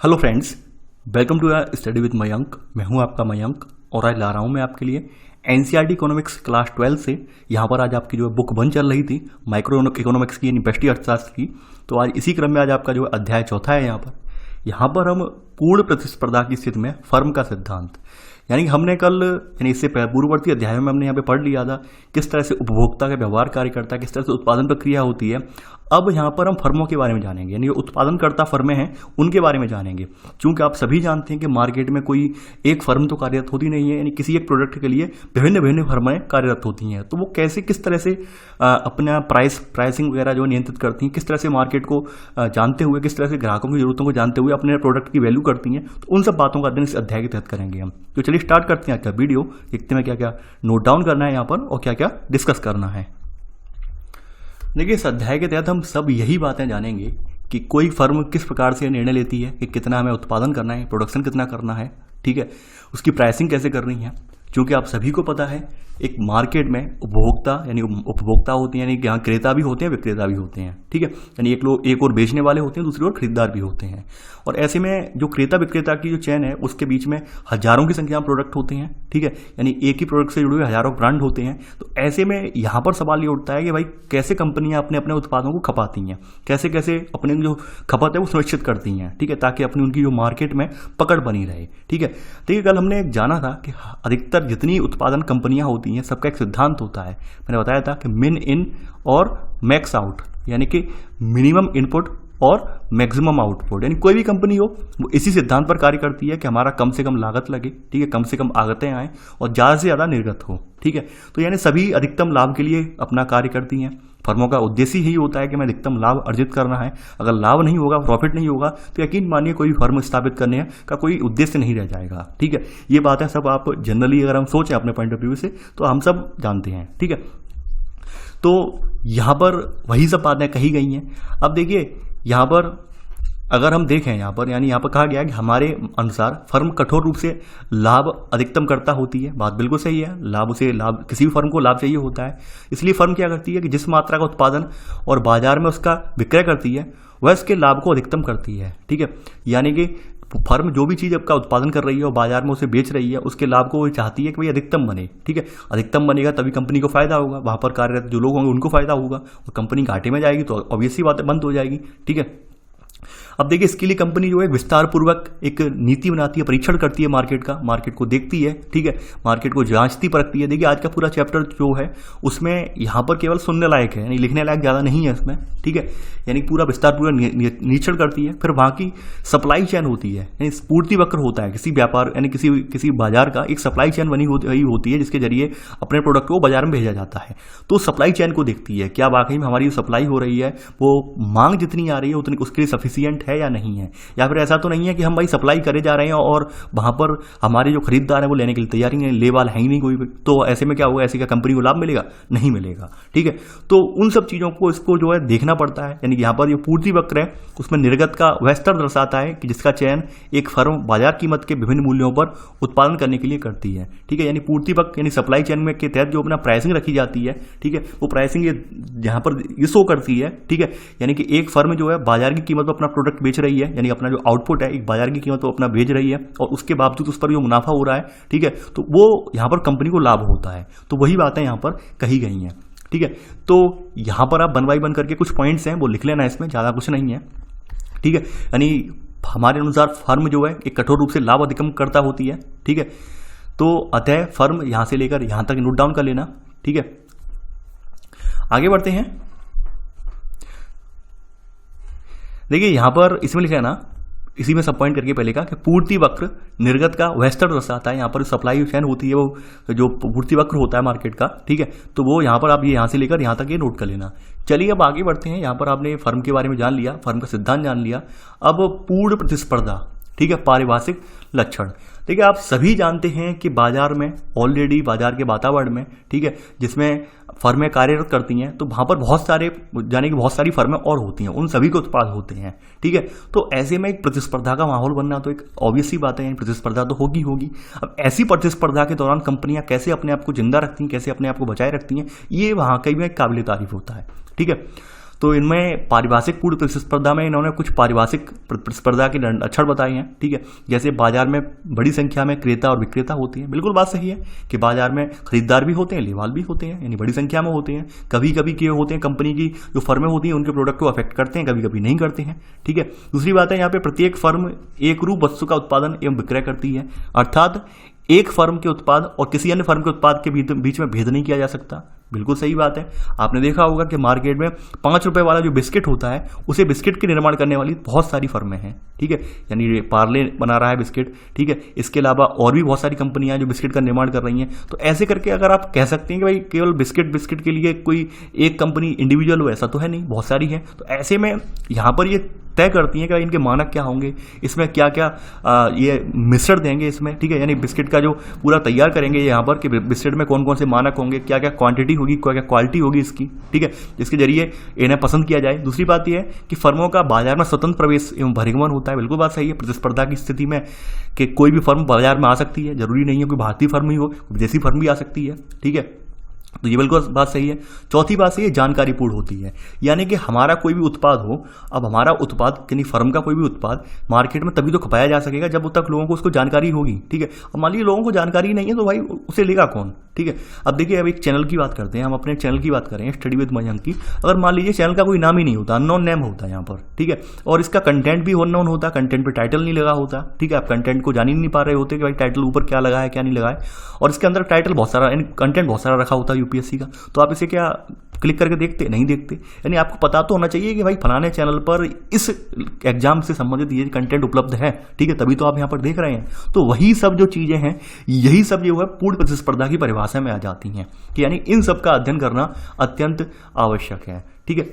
Hello friends, welcome to study with Mayank. मैं हूं आपका मयंक और आज ला रहा हूं मैं आपके लिए एनसीईआरटी इकोनॉमिक्स क्लास 12 से। यहां पर आज आपकी जो है बुक 1 चल रही थी माइक्रो इकोनॉमिक्स की, यानी व्यष्टि अर्थशास्त्र की। तो आज इसी क्रम में आज आपका जो अध्याय चौथा है। यहाँ पर हम पूर्ण प्रतिस्पर्धा की स्थिति में फर्म का सिद्धांत, यानी हमने कल इससे पूर्ववर्ती अध्यायों में हमने यहाँ पे पढ़ लिया था किस तरह से उपभोक्ता का व्यवहार कार्य करता है, किस तरह से उत्पादन प्रक्रिया होती है। अब यहाँ पर हम फर्मों के बारे में जानेंगे, यानी उत्पादनकर्ता फर्में हैं उनके बारे में जानेंगे। क्योंकि आप सभी जानते हैं कि मार्केट में कोई एक फर्म तो कार्यरत होती नहीं है, यानी किसी एक प्रोडक्ट के लिए विभिन्न विभिन्न फर्में कार्यरत होती हैं। तो वो कैसे किस तरह से अपना प्राइसिंग वगैरह जो नियंत्रित करती हैं, किस तरह से मार्केट को जानते हुए, किस तरह से ग्राहकों की जरूरतों को जानते हुए अपने प्रोडक्ट की वैल्यू करती हैं। तो उन सब बातों का अध्ययन इस अध्याय के तहत करेंगे हम। तो चलिए स्टार्ट करते हैं आज का वीडियो। देखते हैं क्या क्या नोट डाउन करना है यहाँ पर और क्या क्या डिस्कस करना है। देखिए, इस अध्याय के तहत हम सब यही बातें जानेंगे कि कोई फर्म किस प्रकार से निर्णय लेती है कि कितना हमें उत्पादन करना है, प्रोडक्शन कितना करना है, ठीक है, उसकी प्राइसिंग कैसे करनी है। क्योंकि आप सभी को पता है एक मार्केट में उपभोक्ता यानी उपभोक्ता होते हैं, यानी यहाँ क्रेता भी होते हैं विक्रेता भी होते हैं, ठीक है। यानी एक और बेचने वाले होते हैं, दूसरी ओर खरीदार भी होते हैं। और ऐसे में जो क्रेता विक्रेता की जो चेन है उसके बीच में हजारों की संख्या में प्रोडक्ट होते हैं, ठीक है। यानी एक ही प्रोडक्ट से जुड़े हुए हजारों ब्रांड होते हैं। तो ऐसे में यहाँ पर सवाल ये उठता है कि भाई कैसे कंपनियां अपने अपने उत्पादों को खपाती हैं, कैसे कैसे अपने जो खपत है वो सुनिश्चित करती हैं, ठीक है, ताकि अपनी उनकी जो मार्केट में पकड़ बनी रहे, ठीक है। देखिए, कल हमने जाना था कि अधिकतर जितनी उत्पादन कंपनियां होती हैं सबका एक सिद्धांत होता है। मैंने बताया था कि मिन इन और मैक्स आउट, यानी कि मिनिमम इनपुट और मैक्सिमम आउटपुट। यानी कोई भी कंपनी हो वो इसी सिद्धांत पर कार्य करती है कि हमारा कम से कम लागत लगे, ठीक है, कम से कम आगतें आए और ज़्यादा से ज़्यादा निर्गत हो, ठीक है। तो यानी सभी अधिकतम लाभ के लिए अपना कार्य करती हैं। फर्मों का उद्देश्य यही होता है कि मैं अधिकतम लाभ अर्जित करना है। अगर लाभ नहीं होगा, प्रॉफिट नहीं होगा, तो यकीन मानिए कोई फर्म स्थापित करने का कोई उद्देश्य नहीं रह जाएगा, ठीक है। ये बात है सब आप जनरली अगर हम सोचें अपने पॉइंट ऑफ व्यू से तो हम सब जानते हैं, ठीक है। तो यहाँ पर वही सब बातें कही गई हैं। अब देखिए, यहाँ पर अगर हम देखें यहाँ पर, यानी यहाँ पर कहा गया है कि हमारे अनुसार फर्म कठोर रूप से लाभ अधिकतम करता होती है। बात बिल्कुल सही है, लाभ किसी भी फर्म को लाभ चाहिए होता है। इसलिए फर्म क्या करती है कि जिस मात्रा का उत्पादन और बाजार में उसका विक्रय करती है वह इसके लाभ को अधिकतम करती है, ठीक है। यानी कि फर्म जो भी चीज़ आपका उत्पादन कर रही है और बाजार में उसे बेच रही है उसके लाभ को वो चाहती है कि भाई अधिकतम बने, ठीक है। अधिकतम बनेगा तभी कंपनी को फायदा होगा, वहाँ पर कार्यरत जो लोग होंगे उनको फायदा होगा और कंपनी घाटे में जाएगी तो ऑब्वियसली बात बंद हो जाएगी, ठीक है। अब देखिए, इसके लिए कंपनी जो है विस्तार पूर्वक एक नीति बनाती है, परीक्षण करती है मार्केट को देखती है, ठीक है, मार्केट को जांचती परखती है। देखिए, आज का पूरा चैप्टर जो है उसमें यहाँ पर केवल सुनने लायक है, यानी लिखने लायक ज़्यादा नहीं है इसमें, ठीक है। यानी पूरा विस्तार पूरा निरीक्षण करती है। फिर वहाँ की सप्लाई चेन होती है, यानी पूर्ति वक्र होता है किसी व्यापार यानी किसी बाजार का एक सप्लाई चेन बनी होती है जिसके जरिए अपने प्रोडक्ट को बाजार में भेजा जाता है। तो सप्लाई चेन को देखती है क्या वाकई में हमारी जो सप्लाई हो रही है वो मांग जितनी आ रही है उतनी उसके लिए सफिशियंट है या नहीं है, या फिर ऐसा तो नहीं है कि हम भाई सप्लाई करे जा रहे हैं और वहां पर हमारे जो खरीदार है वो लेने के लिए तैयारी नहीं, ले वाला है ही नहीं कोई भी। तो ऐसे में क्या होगा, ऐसे क्या कंपनी को लाभ मिलेगा? नहीं मिलेगा, ठीक है। तो उन सब चीजों को इसको जो है देखना पड़ता है। यानी यहाँ पर जो पूर्ति वक्र है उसमें निर्गत का वह स्तर दर्शाता है कि जिसका चयन एक फर्म बाजार कीमत के विभिन्न मूल्यों पर उत्पादन करने के लिए करती है, ठीक है। यानी पूर्ति वक्र यानी सप्लाई चेन में के तहत जो अपना प्राइसिंग रखी जाती है, ठीक है, वो प्राइसिंग यहाँ पर ये शो करती है, ठीक है। यानी कि एक फर्म जो है बाजार की कीमत पर अपना प्रोडक्ट बेच रही है, यानी अपना जो आउटपुट है एक बाजार की कीमत पर अपना बेच रही है और उसके बावजूद उस पर जो मुनाफा हो रहा है, ठीक है, तो वो यहाँ पर कंपनी को लाभ होता है। तो वही बातें यहाँ पर कही गई हैं, ठीक है। तो यहाँ पर आप 1 बाय 1 करके कुछ पॉइंट्स हैं वो लिख लेना, इसमें ज़्यादा कुछ नहीं है, ठीक है। यानी हमारे अनुसार फर्म जो है एक कठोर रूप से लाभ अधिकतम करता होती है, ठीक है। तो अतः फर्म यहाँ से लेकर यहाँ तक नोट डाउन कर लेना, ठीक है। आगे बढ़ते हैं। देखिए, यहाँ पर इसमें लिखा है ना, इसी में सब पॉइंट करके पहले का कि पूर्ति वक्र निर्गत का वह स्तर दर्शाता है। यहाँ पर सप्लाई चेन होती है वो जो पूर्ति वक्र होता है मार्केट का, ठीक है। तो वो यहाँ पर आप ये यहाँ से लेकर यहाँ तक ये नोट कर लेना। चलिए अब आगे बढ़ते हैं। यहाँ पर आपने फर्म के बारे में जान लिया, फर्म का सिद्धांत जान लिया। अब पूर्ण प्रतिस्पर्धा, ठीक है, पारिभाषिक लक्षण। देखिए, आप सभी जानते हैं कि बाजार में ऑलरेडी बाजार के वातावरण में, ठीक है, जिसमें फर्में कार्यरत करती हैं तो वहाँ पर बहुत सारी फर्में और होती हैं, उन सभी के उत्पाद होते हैं, ठीक है। तो ऐसे में एक प्रतिस्पर्धा का माहौल बनना तो एक ऑब्वियस सी बात है, प्रतिस्पर्धा तो होगी। अब ऐसी प्रतिस्पर्धा के दौरान कंपनियां कैसे अपने आप को जिंदा रखती हैं, कैसे अपने आप को बचाए रखती हैं, ये वहाँ कई में काबिल तारीफ होता है, ठीक है। तो इनमें पारिभाषिक पूर्ण प्रतिस्पर्धा में इन्होंने कुछ पारिभाषिक प्रतिस्पर्धा के लक्षण बताए हैं, ठीक है। जैसे बाजार में बड़ी संख्या में क्रेता और विक्रेता होते हैं, बिल्कुल बात सही है कि बाजार में खरीदार भी होते हैं, लेवाल भी होते हैं, यानी बड़ी संख्या में होते हैं। कभी कभी क्या होते हैं, कंपनी की जो फर्में होती हैं उनके प्रोडक्ट को अफेक्ट करते हैं, कभी कभी नहीं करते हैं, ठीक है। दूसरी बात है, यहाँ पे प्रत्येक फर्म एक रूप वस्तु का उत्पादन एवं विक्रय करती है, अर्थात एक फर्म के उत्पाद और किसी अन्य फर्म के उत्पाद के बीच में भेद नहीं किया जा सकता। बिल्कुल सही बात है। आपने देखा होगा कि मार्केट में 5 रुपए वाला जो बिस्किट होता है उसे बिस्किट के निर्माण करने वाली बहुत सारी फर्में हैं, ठीक है। यानी पार्ले बना रहा है बिस्किट, ठीक है। इसके अलावा और भी बहुत सारी कंपनियां जो बिस्किट का निर्माण कर रही हैं। तो ऐसे करके अगर आप कह सकते हैं कि भाई केवल बिस्किट के लिए कोई एक कंपनी इंडिविजुअल हो, ऐसा तो है नहीं, बहुत सारी है। तो ऐसे में यहाँ पर ये तय करती हैं कि इनके मानक क्या होंगे, इसमें क्या क्या ये मिश्रण देंगे इसमें, ठीक है। यानी बिस्किट का जो पूरा तैयार करेंगे यहाँ पर कि बिस्किट में कौन कौन से मानक होंगे, क्या क्या क्वांटिटी होगी, क्या क्या क्वालिटी होगी इसकी, ठीक है, जिसके जरिए इन्हें पसंद किया जाए। दूसरी बात यह है कि फर्मों का बाजार में स्वतंत्र प्रवेश एवं बहिर्गमन होता है, बिल्कुल बात सही है। प्रतिस्पर्धा की स्थिति में कि कोई भी फर्म बाजार में आ सकती है, जरूरी नहीं है कोई भारतीय फर्म ही हो, विदेशी फर्म भी आ सकती है, ठीक है। तो ये बिल्कुल बात सही है। चौथी बात सही है, जानकारी पूर्ण होती है, यानी कि हमारा कोई भी उत्पाद हो, अब हमारा उत्पाद यानी फर्म का कोई भी उत्पाद मार्केट में तभी तो खपाया जा सकेगा जब तक लोगों को उसको जानकारी होगी, ठीक है। अब मान लीजिए लोगों को जानकारी नहीं है तो भाई उसे लेगा कौन, ठीक है। अब देखिए, अब एक चैनल की बात करते हैं, हम अपने चैनल की बात करें स्टडी विद मयंक की। अगर मान लीजिए चैनल का कोई नाम ही नहीं होता, अननोन नेम होता है यहाँ पर, ठीक है, और इसका कंटेंट भी अननोन होता, कंटेंट पे टाइटल नहीं लगा होता, ठीक है। आप कंटेंट को जान ही नहीं पा रहे होते कि भाई टाइटल ऊपर क्या लगा है क्या नहीं लगा है, और इसके अंदर टाइटल बहुत सारा यानी कंटेंट बहुत सारा रखा होता है यूपीएससी का, तो आप इसे क्या क्लिक करके देखते नहीं देखते। यानी आपको पता तो होना चाहिए कि भाई फलाने चैनल पर इस एग्जाम से संबंधित ये कंटेंट उपलब्ध है, ठीक है, तभी तो आप यहाँ पर देख रहे हैं। तो वही सब जो चीजें हैं, यही सब जो है पूर्ण प्रतिस्पर्धा की परिभाषा में आ जाती हैं कि यानी इन सब का अध्ययन करना अत्यंत आवश्यक है, ठीक है।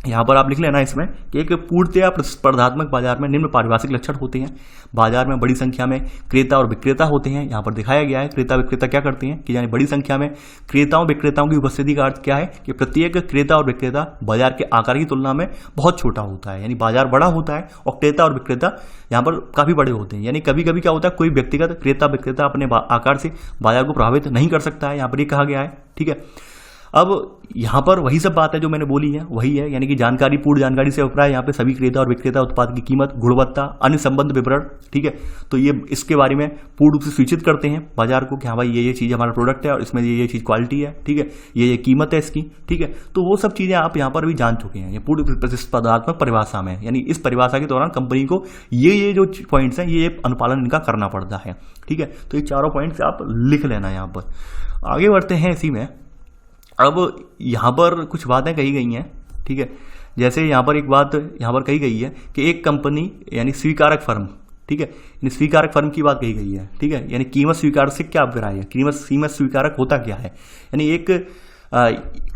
यहाँ पर आप लिख लेना इसमें कि एक पूर्णतया प्रतिस्पर्धात्मक बाजार में निम्न पारिभाषिक लक्षण होते हैं। बाजार में बड़ी संख्या में क्रेता और विक्रेता होते हैं। यहाँ पर दिखाया गया है क्रेता विक्रेता क्या करते हैं कि यानी बड़ी संख्या में क्रेताओं विक्रेताओं की उपस्थिति का अर्थ क्या है कि प्रत्येक क्रेता और विक्रेता बाजार के आकार की तुलना में बहुत छोटा होता है, यानी बाजार बड़ा होता है और क्रेता और विक्रेता यहाँ पर काफी बड़े होते हैं। यानी कभी कभी क्या होता है, कोई व्यक्तिगत क्रेता विक्रेता अपने आकार से बाजार को प्रभावित नहीं कर सकता है, यहाँ पर ये कहा गया है, ठीक है। अब यहाँ पर वही सब बात है जो मैंने बोली है, वही है, यानी कि जानकारी पूर्ण जानकारी से अभिप्राय यहाँ पे सभी क्रेता और विक्रेता उत्पाद की कीमत, गुणवत्ता, अन्य संबंध विवरण, ठीक है। तो ये इसके बारे में पूर्ण रूप से सूचित करते हैं बाजार को कि हाँ भाई ये चीज़ हमारा प्रोडक्ट है और इसमें ये चीज़ क्वालिटी है, ठीक है, ये कीमत है इसकी, ठीक है। तो वो सब चीज़ें आप यहाँ पर भी जान चुके हैं, ये पूर्ण प्रतिस्पर्धात्मक परिभाषा में, यानी इस परिभाषा के दौरान कंपनी को ये जो पॉइंट्स हैं ये अनुपालन इनका करना पड़ता है, ठीक है। तो ये चारों पॉइंट्स आप लिख लेना यहाँ पर। आगे बढ़ते हैं इसी में। अब यहाँ पर कुछ बातें कही गई हैं, ठीक है। जैसे यहाँ पर एक बात यहाँ पर कही गई है कि एक कंपनी यानी स्वीकारक फर्म, ठीक है, यानी स्वीकारक फर्म की बात कही गई है, ठीक है। यानी कीमत स्वीकारक से क्या अभिप्राय है, कीमत स्वीकारक होता क्या है, यानी एक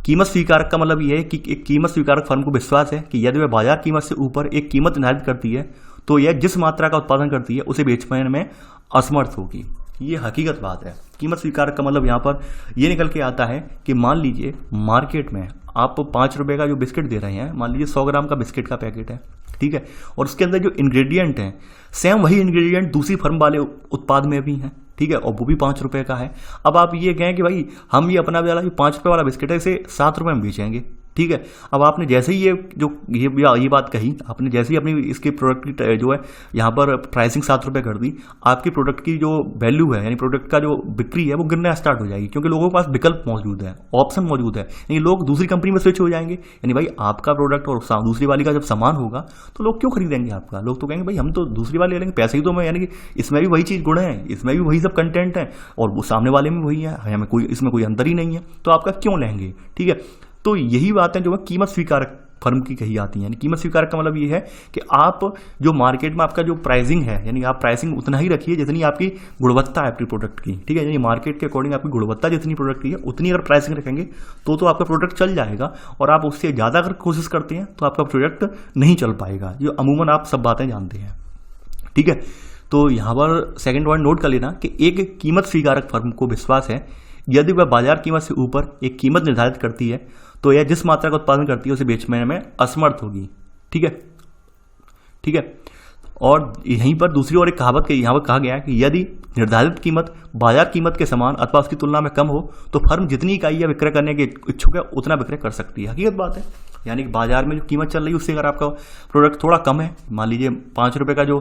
कीमत स्वीकारक का मतलब यह है कि एक कीमत स्वीकारक फर्म को विश्वास है कि यदि वह बाजार कीमत से ऊपर एक कीमत निर्धारित करती है तो यह जिस मात्रा का उत्पादन करती है उसे बेचने में असमर्थ होगी। ये हकीकत बात है। कीमत स्वीकारक का मतलब यहाँ पर ये निकल के आता है कि मान लीजिए मार्केट में आप 5 रुपए का जो बिस्किट दे रहे हैं, मान लीजिए 100 ग्राम का बिस्किट का पैकेट है, ठीक है, और उसके अंदर जो इंग्रेडिएंट हैं सेम वही इंग्रेडिएंट दूसरी फर्म वाले उत्पाद में भी हैं, ठीक है, और वो भी 5 रुपए का है। अब आप ये कहें कि भाई हम ये अपना वाला जो 5 रुपए वाला बिस्किट है इसे 7 रुपए में बेचेंगे, ठीक है। अब आपने जैसे ही ये बात कही, आपने जैसे ही अपनी इसके प्रोडक्ट की जो है यहाँ पर प्राइसिंग 7 रुपये कर दी, आपकी प्रोडक्ट की जो वैल्यू है यानी प्रोडक्ट का जो बिक्री है वो गिरना स्टार्ट हो जाएगी, क्योंकि लोगों के पास विकल्प मौजूद है, ऑप्शन मौजूद है, यानी लोग दूसरी कंपनी में स्विच हो जाएंगे। यानी भाई आपका प्रोडक्ट और दूसरी वाली का जब समान होगा तो लोग क्यों खरीदेंगे आपका, लोग तो कहेंगे भाई हम तो दूसरी वाली ले लेंगे, पैसे ही तो मैं, यानी कि इसमें भी वही चीज़ गुण है, इसमें भी वही सब कंटेंट है और वो सामने वाले में वही है, हमें कोई इसमें कोई अंतर ही नहीं है, तो आपका क्यों लेंगे, ठीक है। तो यही बातें जो है कीमत स्वीकारक फर्म की कही जाती हैं। कीमत स्वीकारक का मतलब ये है कि आप जो मार्केट में आपका जो प्राइसिंग है, यानी आप प्राइसिंग उतना ही रखिए जितनी आपकी गुणवत्ता है आपकी प्रोडक्ट की, ठीक है, यानी मार्केट के अकॉर्डिंग आपकी गुणवत्ता जितनी प्रोडक्ट की है उतनी अगर प्राइसिंग रखेंगे तो आपका प्रोडक्ट चल जाएगा, और आप उससे ज़्यादा अगर कोशिश करते हैं तो आपका प्रोडक्ट नहीं चल पाएगा, जो अमूमन आप सब बातें जानते हैं, ठीक है। तो यहाँ पर सेकेंड पॉइंट नोट कर लेना कि एक कीमत स्वीकारक फर्म को विश्वास है यदि वह बाजार कीमत से ऊपर एक कीमत निर्धारित करती है तो यह जिस मात्रा का उत्पादन करती है उसे बेचने में असमर्थ होगी, ठीक है, ठीक है। और यहीं पर दूसरी ओर एक कहावत यहाँ पर कहा गया है कि यदि निर्धारित कीमत बाजार कीमत के समान अथवा उसकी तुलना में कम हो तो फर्म जितनी इकाइयाँ विक्रय करने के इच्छुक है उतना विक्रय कर सकती है। हकीकत बात है, यानी कि बाजार में जो कीमत चल रही है उससे अगर आपका प्रोडक्ट थोड़ा कम है, मान लीजिए 5 रुपये का जो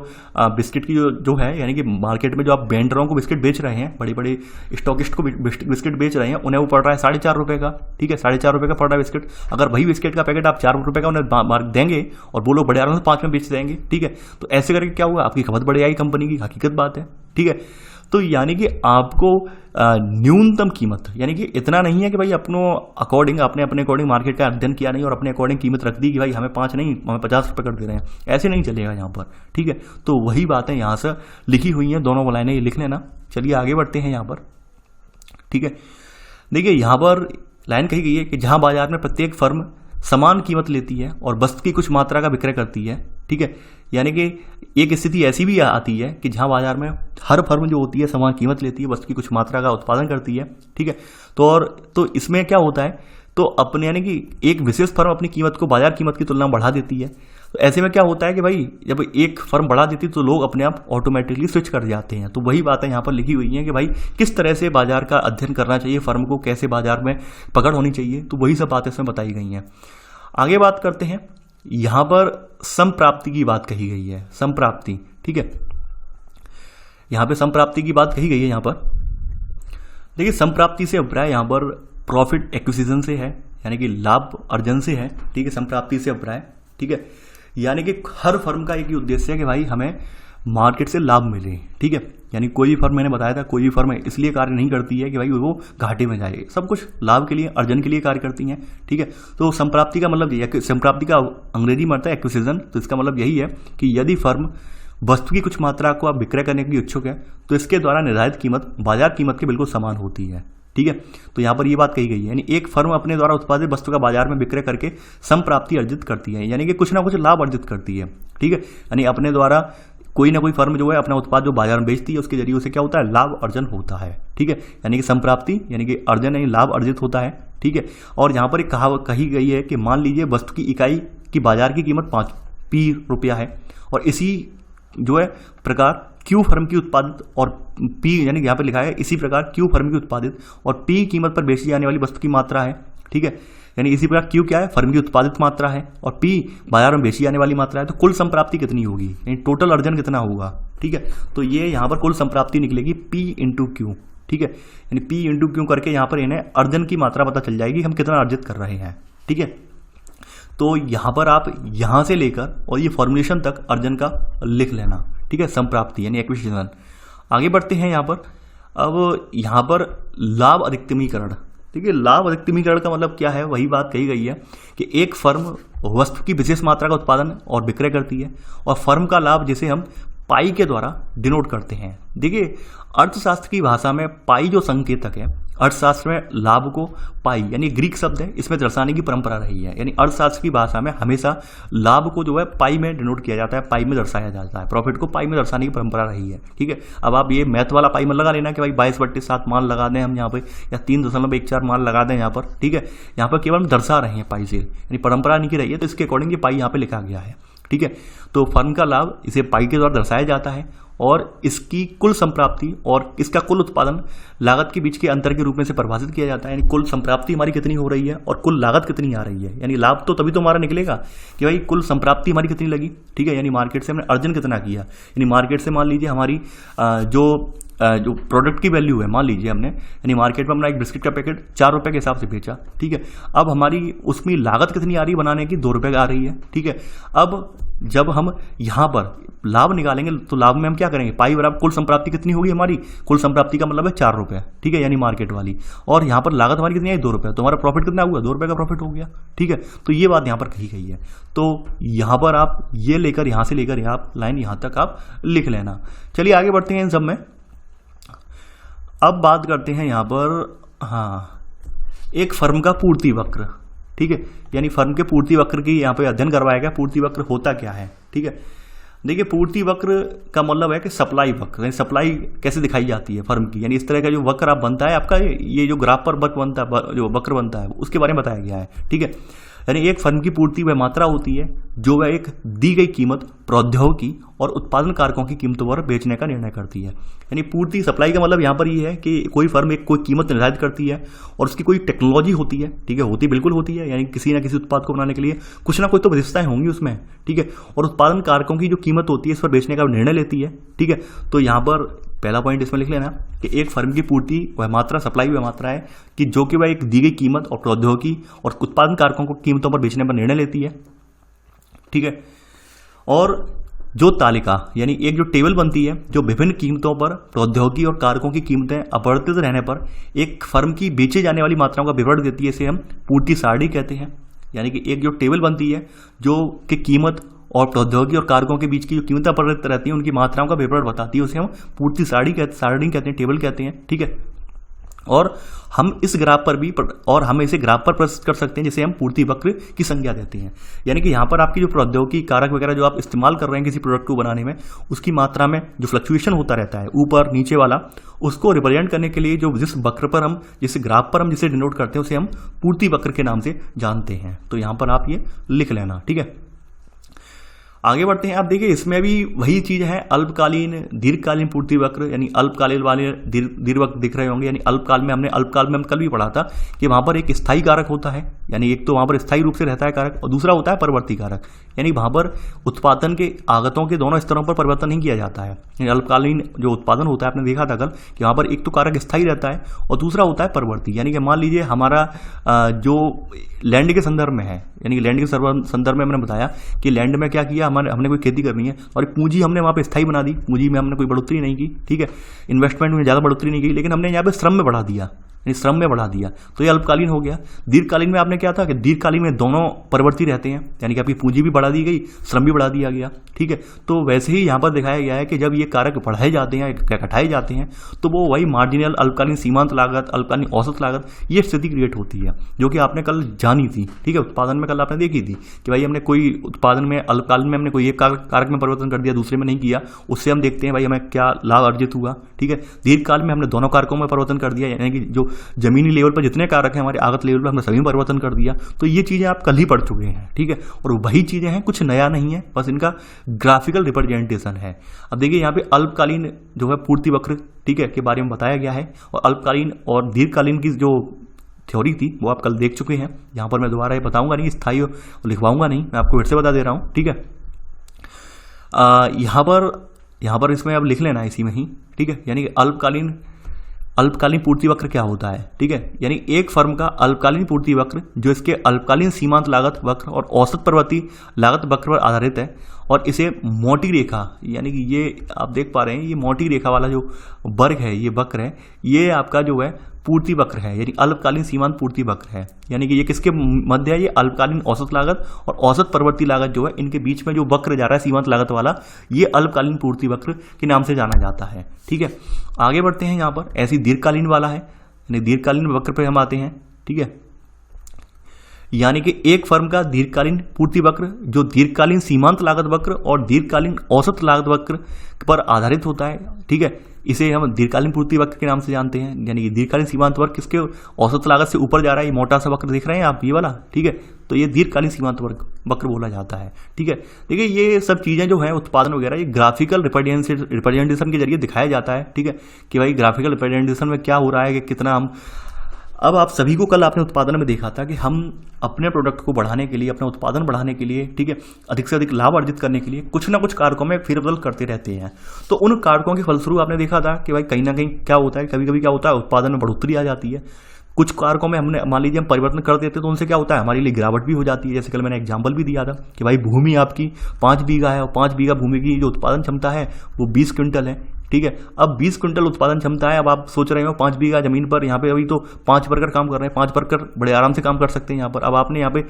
बिस्किट की जो है, यानी कि मार्केट में जो आप वेंडरों को बिस्किट बेच रहे हैं, बड़ी बड़ी स्टॉकिस्ट को बिस्किट बेच रहे हैं, उन्हें वो पड़ रहा है 4.5 रुपये का, ठीक है, 4.5 रुपये का पड़ रहा है बिस्किट। अगर वही बिस्किट का पैकेट आप 4 रुपये का उन्हें देंगे और वो लोग बड़े आराम से 5 में बेच देंगे, ठीक है, तो ऐसे करके क्या हुआ, आपकी खपत बढ़ जाएगी कंपनी की, हकीकत बात है, ठीक है। तो यानी कि आपको न्यूनतम कीमत, यानी कि इतना नहीं है कि भाई अपने अपने अकॉर्डिंग मार्केट का अध्ययन किया नहीं और अपने अकॉर्डिंग कीमत रख दी कि भाई हमें 5 नहीं हमें 50 रुपये कर दे रहे हैं, ऐसे नहीं चलेगा यहाँ पर, ठीक है। तो वही बातें यहाँ से लिखी हुई हैं, दोनों लाइनें ये लिख लेना। चलिए आगे बढ़ते हैं यहाँ पर, ठीक है। देखिए यहाँ पर लाइन कही गई है कि जहाँ बाजार में प्रत्येक फर्म समान कीमत लेती है और वस्तु की कुछ मात्रा का विक्रय करती है, ठीक है, यानी कि एक स्थिति ऐसी भी आती है कि जहां बाजार में हर फर्म जो होती है समान कीमत लेती है, वस्तु की कुछ मात्रा का उत्पादन करती है, ठीक है। तो इसमें क्या होता है, तो अपने यानी कि एक विशेष फर्म अपनी कीमत को बाजार कीमत की तुलना में बढ़ा देती है। तो ऐसे में क्या होता है कि भाई जब एक फर्म बढ़ा देती है तो लोग अपने आप ऑटोमेटिकली स्विच कर जाते हैं। तो वही बातें यहाँ पर लिखी हुई हैं कि भाई किस तरह से बाजार का अध्ययन करना चाहिए, फर्म को कैसे बाजार में पकड़ होनी चाहिए, तो वही सब बातें इसमें बताई गई हैं। आगे बात करते हैं, यहाँ पर संप्राप्ति की बात कही गई है, संप्राप्ति, ठीक है, यहाँ पे संप्राप्ति की बात कही गई है। यहाँ पर देखिए संप्राप्ति से अभिप्राय यहाँ पर प्रॉफिट एक्विजिशन से है, यानी कि लाभ अर्जन से है, ठीक है, संप्राप्ति से अभिप्राय, ठीक है, यानी कि हर फर्म का एक ही उद्देश्य है कि भाई हमें मार्केट से लाभ मिले, ठीक है, यानी कोई भी फर्म, मैंने बताया था कोई भी फर्म इसलिए कार्य नहीं करती है कि भाई वो घाटे में जाए, सब कुछ लाभ के लिए अर्जन के लिए कार्य करती हैं, ठीक है। तो संप्राप्ति का मतलब यही है, संप्राप्ति का अंग्रेजी में आता है एक्विजिशन, तो इसका मतलब यही है कि यदि फर्म वस्तु की कुछ मात्रा को आप विक्रय करने के इच्छुक है तो इसके द्वारा निर्धारित कीमत बाजार कीमत के बिल्कुल समान होती है, ठीक है। तो यहाँ पर ये बात कही गई है, यानी एक फर्म अपने द्वारा उत्पादित वस्तु का बाजार में विक्रय करके संप्राप्ति अर्जित करती है, यानी कि कुछ ना कुछ लाभ अर्जित करती है, ठीक है, यानी अपने द्वारा कोई ना कोई फर्म जो है अपना उत्पाद जो बाजार में बेचती है उसके जरिए उसे क्या होता है, लाभ अर्जन होता है, ठीक है, यानी कि संप्राप्ति यानी कि अर्जन यानी लाभ अर्जित होता है, ठीक है। और यहाँ पर एक कही गई है कि मान लीजिए वस्तु की इकाई की बाजार की कीमत 5 रुपया है और इसी जो है प्रकार क्यू फर्म की उत्पादित और पी, यानी यहाँ पर लिखा है इसी प्रकार क्यू फर्म की उत्पादित और पी कीमत पर बेची जाने वाली वस्तु की मात्रा है, ठीक है, यानी इसी प्रकार क्यू क्या है, फर्म की उत्पादित मात्रा है और पी बाजार में बेची जाने वाली मात्रा है। तो कुल संप्राप्ति कितनी होगी, यानी टोटल अर्जन कितना होगा, ठीक है। तो ये यहाँ पर कुल संप्राप्ति निकलेगी P इंटू क्यू, ठीक है, यानी P इंटू क्यू करके यहाँ पर इन्हें अर्जन की मात्रा पता चल जाएगी हम कितना अर्जित कर रहे हैं, ठीक है। तो यहाँ पर आप यहाँ से लेकर और ये फॉर्मुलेशन तक अर्जन का लिख लेना, ठीक है, संप्राप्ति यानी एक्विजिशन। आगे बढ़ते हैं यहाँ पर, अब यहाँ पर लाभ अधिकतमीकरण, ठीक है, लाभ अधिकतमीकरण का मतलब क्या है, वही बात कही गई है कि एक फर्म वस्तु की विशेष मात्रा का उत्पादन और विक्रय करती है और फर्म का लाभ जिसे हम पाई के द्वारा डिनोट करते हैं। देखिए अर्थशास्त्र की भाषा में पाई जो संकेतक है, अर्थशास्त्र में लाभ को पाई यानी ग्रीक शब्द है, इसमें दर्शाने की परंपरा रही है, यानी अर्थशास्त्र की भाषा में हमेशा लाभ को जो है पाई में डिनोट किया जाता है, पाई में दर्शाया जाता है, प्रॉफिट को पाई में दर्शाने की परंपरा रही है, ठीक है। अब आप ये मैथ वाला पाई में लगा लेना कि भाई 22/7 मान लगा दें हम यहाँ पे या 3.14 मान लगा दें यहाँ पर, ठीक है, यहाँ पर केवल हम दर्शा रहे हैं पाई से, यानी परंपरा नहीं की रही है, तो इसके अकॉर्डिंग ये पाई यहाँ पे लिखा गया है, ठीक है। तो फर्म का लाभ इसे पाई के द्वारा दर्शाया जाता है और इसकी कुल संप्राप्ति और इसका कुल उत्पादन लागत के बीच के अंतर के रूप में से परिभाषित किया जाता है, यानी कुल संप्राप्ति हमारी कितनी हो रही है और कुल लागत कितनी आ रही है, यानी लाभ तो तभी तो हमारा निकलेगा कि भाई कुल संप्राप्ति हमारी कितनी लगी, ठीक है, यानी मार्केट से हमने अर्जन कितना किया, यानी मार्केट से मान लीजिए हमारी जो प्रोडक्ट की वैल्यू है, मान लीजिए हमने यानी मार्केट में हमने एक बिस्किट का पैकेट 4 रुपये के हिसाब से बेचा, ठीक है, अब हमारी उसमें लागत कितनी आ रही है बनाने की, 2 रुपये आ रही है, ठीक है। अब जब हम यहाँ पर लाभ निकालेंगे तो लाभ में हम क्या करेंगे, पाई बराबर कुल संप्राप्ति कितनी होगी हमारी, कुल संप्राप्ति का मतलब है 4 रुपये, ठीक है, यानी मार्केट वाली, और यहाँ पर लागत हमारी कितनी आई 2 रुपये, तो हमारा प्रॉफिट कितना हुआ, 2 रुपये का प्रॉफिट हो गया, ठीक है। तो ये बात यहाँ पर कही गई है, तो यहाँ पर आप ये लेकर यहाँ से लेकर यहाँ लाइन यहाँ तक आप लिख लेना। चलिए आगे बढ़ते हैं इन सब में। अब बात करते हैं यहाँ पर, हाँ, एक फर्म का पूर्ति वक्र, ठीक है, यानी फर्म के पूर्ति वक्र की यहाँ पे अध्ययन करवाया गया। पूर्ति वक्र होता क्या है, ठीक है। देखिए पूर्ति वक्र का मतलब है कि सप्लाई वक्र, यानी सप्लाई कैसे दिखाई जाती है फर्म की, यानी इस तरह का जो वक्र आप बनता है आपका, ये जो ग्राफ पर वक्र बनता है, जो वक्र बनता है उसके बारे में बताया गया है, ठीक है। यानी एक फर्म की पूर्ति वह मात्रा होती है जो वह एक दी गई कीमत, प्रौद्योगिकी और उत्पादन कारकों की कीमतों पर बेचने का निर्णय करती है। यानी पूर्ति सप्लाई का मतलब यहाँ पर ये है कि कोई फर्म एक कोई कीमत निर्धारित करती है और उसकी कोई टेक्नोलॉजी होती है, ठीक है, होती बिल्कुल होती है, यानी किसी ना किसी उत्पाद को बनाने के लिए कुछ ना कुछ तो विशेषताएं होंगी उसमें, ठीक है, और उत्पादन कारकों की जो कीमत होती है इस पर बेचने का निर्णय लेती है, ठीक है। तो यहाँ पर पहला पॉइंट इसमें लिख लेना कि एक फर्म की पूर्ति वह मात्रा, सप्लाई वह मात्रा है कि जो कि वह एक दी गई कीमत और प्रौद्योगिकी और उत्पादन कारकों को कीमतों पर बेचने पर निर्णय लेती है, ठीक है। और जो तालिका यानी एक जो टेबल बनती है जो विभिन्न कीमतों पर प्रौद्योगिकी और कारकों की कीमतें अपरिवर्तित रहने पर एक फर्म की बेचे जाने वाली मात्राओं का विवरण देती है, इसे हम पूर्ति सारणी कहते हैं। यानी कि एक जो टेबल बनती है जो कि कीमत और प्रौद्योगिकी और कारकों के बीच की जो कीमतें अपरिवर्तित रहती हैं उनकी मात्राओं का विवरण बताती है, उसे हम पूर्ति सारणी कहते हैं, टेबल कहते हैं, ठीक है। और हम इस ग्राफ पर भी हम इसे ग्राफ पर प्रस्तुत कर सकते हैं जिसे हम पूर्ति वक्र की संज्ञा देते हैं। यानी कि यहाँ पर आपकी जो प्रौद्योगिकी कारक वगैरह जो आप इस्तेमाल कर रहे हैं किसी प्रोडक्ट को बनाने में, उसकी मात्रा में जो फ्लक्चुएशन होता रहता है ऊपर नीचे वाला, उसको रिप्रेजेंट करने के लिए जो जिस वक्र पर हम, जिस ग्राफ पर हम जिसे डिनोट करते हैं उसे हम पूर्ति वक्र के नाम से जानते हैं। तो यहाँ पर आप ये लिख लेना, ठीक है। आगे बढ़ते हैं। आप देखिए इसमें भी वही चीज है, अल्पकालीन दीर्घकालीन पूर्ति वक्र, यानी अल्पकालीन वाले दीर्घ वक्र दिख रहे होंगे। यानी अल्पकाल में हम कल भी पढ़ा था कि वहां पर एक स्थायी कारक होता है, यानी एक तो वहां पर स्थायी रूप से रहता है कारक और दूसरा होता है परिवर्ती कारक, यानी वहां पर उत्पादन के आगतों के दोनों स्तरों पर परिवर्तन नहीं किया जाता है। यानी अल्पकालीन जो उत्पादन होता है, आपने देखा था कल कि वहां पर एक तो कारक स्थायी रहता है और दूसरा होता है परिवर्ती। यानी कि मान लीजिए हमारा जो लैंड के संदर्भ में है, यानी लैंड के संदर्भ में मैंने बताया कि लैंड में क्या किया, हमने कोई खेती करनी है और पूंजी हमने वहां पे स्थायी बना दी, पूंजी में हमने कोई बढ़ोतरी नहीं की, ठीक है, इन्वेस्टमेंट में ज्यादा बढ़ोतरी नहीं की, लेकिन हमने यहाँ पे श्रम में बढ़ा दिया, श्रम में बढ़ा दिया, तो ये अल्पकालीन हो गया। दीर्घकालीन में आपने क्या था कि दीर्घकालीन में दोनों परिवर्ती रहते हैं, यानी कि आपकी पूंजी भी बढ़ा दी गई, श्रम भी बढ़ा दिया गया, ठीक है। तो वैसे ही यहाँ पर दिखाया गया है कि जब ये कारक बढ़ाए जाते हैं, घटाए जाते हैं, तो वो वही मार्जिनल अल्पकालीन सीमांत लागत, अल्पकालीन औसत लागत, ये स्थिति क्रिएट होती है, जो कि आपने कल जानी थी, ठीक है। उत्पादन में कल आपने देखी थी कि भाई हमने कोई उत्पादन में अल्पकालीन में हमने कोई एक कारक में परिवर्तन कर दिया, दूसरे में नहीं किया, उससे हम देखते हैं भाई हमें क्या लाभ अर्जित हुआ, ठीक है। दीर्घकाल में हमने दोनों कारकों में परिवर्तन कर दिया, यानी कि जो जमीनी लेवल पर जितने कारक हैं हमारे आगत लेवल पर हमने सभी परिवर्तन कर दिया। तो ये चीजें आप कल ही पढ़ चुके हैं, ठीक है, और वही चीजें हैं, कुछ नया नहीं है, बस इनका ग्राफिकल रिप्रेजेंटेशन है। अब देखिए यहाँ पे अल्पकालीन जो है पूर्ति वक्र, ठीक है, के बारे में बताया गया है, और अल्पकालीन और दीर्घकालीन की जो थ्योरी थी वो आप कल देख चुके हैं। यहाँ पर मैं दोबारा ये बताऊंगा नहीं, स्थायी लिखवाऊंगा नहीं, मैं आपको फिर से बता दे रहा हूँ, ठीक है। यहाँ पर इसमें अब लिख लेना है इसी में ही, ठीक है। यानी कि अल्पकालीन पूर्ति वक्र क्या होता है, ठीक है, यानी एक फर्म का अल्पकालीन पूर्ति वक्र जो इसके अल्पकालीन सीमांत लागत वक्र और औसत परिवर्ती लागत वक्र पर आधारित है, और इसे मोटी रेखा, यानी कि ये आप देख पा रहे हैं ये मोटी रेखा वाला जो वर्ग है, ये वक्र है, ये आपका जो है पूर्ति वक्र है, यानी अल्पकालीन सीमांत पूर्ति वक्र है। यानी कि ये किसके मध्य है, ये अल्पकालीन औसत लागत और औसत परिवर्ती लागत जो है, इनके बीच में जो वक्र जा रहा है सीमांत लागत वाला, ये अल्पकालीन पूर्ति वक्र के नाम से जाना जाता है, ठीक है। आगे बढ़ते हैं। यहाँ पर ऐसी दीर्घकालीन वाला है, यानी दीर्घकालीन वक्र पे हम आते हैं, ठीक है। यानी कि एक फर्म का दीर्घकालीन पूर्ति वक्र जो दीर्घकालीन सीमांत लागत वक्र और दीर्घकालीन औसत लागत वक्र पर आधारित होता है, ठीक है, इसे हम दीर्घकालीन पूर्ति वक्र के नाम से जानते हैं। यानी कि दीर्घकालीन सीमांत वक्र किसके औसत लागत से ऊपर जा रहा है, ये मोटा सा वक्र देख रहे हैं आप, ये वाला, ठीक है, तो ये दीर्घकालीन सीमांत वक्र बोला जाता है, ठीक है। देखिए ये सब चीजें जो है उत्पादन वगैरह, ये ग्राफिकल रिप्रेजेंटेशन के जरिए दिखाया जाता है, ठीक है, कि भाई ग्राफिकल रिप्रेजेंटेशन में क्या हो रहा है, कि कितना हम, अब आप सभी को कल आपने उत्पादन में देखा था कि हम अपने प्रोडक्ट को बढ़ाने के लिए, अपना उत्पादन बढ़ाने के लिए, ठीक है, अधिक से अधिक लाभ अर्जित करने के लिए कुछ ना कुछ कारकों में फेरबदल करते रहते हैं। तो उन कारकों के फलस्वरूप आपने देखा था कि भाई कहीं ना कहीं क्या होता है, कभी कभी क्या होता है, उत्पादन में बढ़ोतरी आ जाती है। कुछ कारकों में हमने मान लीजिए हम परिवर्तन कर देते हैं तो उनसे क्या होता है, हमारे लिए गिरावट भी हो जाती है। जैसे कल मैंने एग्जांपल भी दिया था कि भाई भूमि आपकी 5 बीघा है और 5 बीघा भूमि की जो उत्पादन क्षमता है वो 20 क्विंटल है, ठीक है। अब 20 क्विंटल उत्पादन क्षमता है, अब आप सोच रहे हो 5 बीघा जमीन पर, यहाँ पे अभी तो 5 वर्कर काम कर रहे हैं, 5 वर्कर बड़े आराम से काम कर सकते हैं यहाँ पर। अब आपने यहाँ पे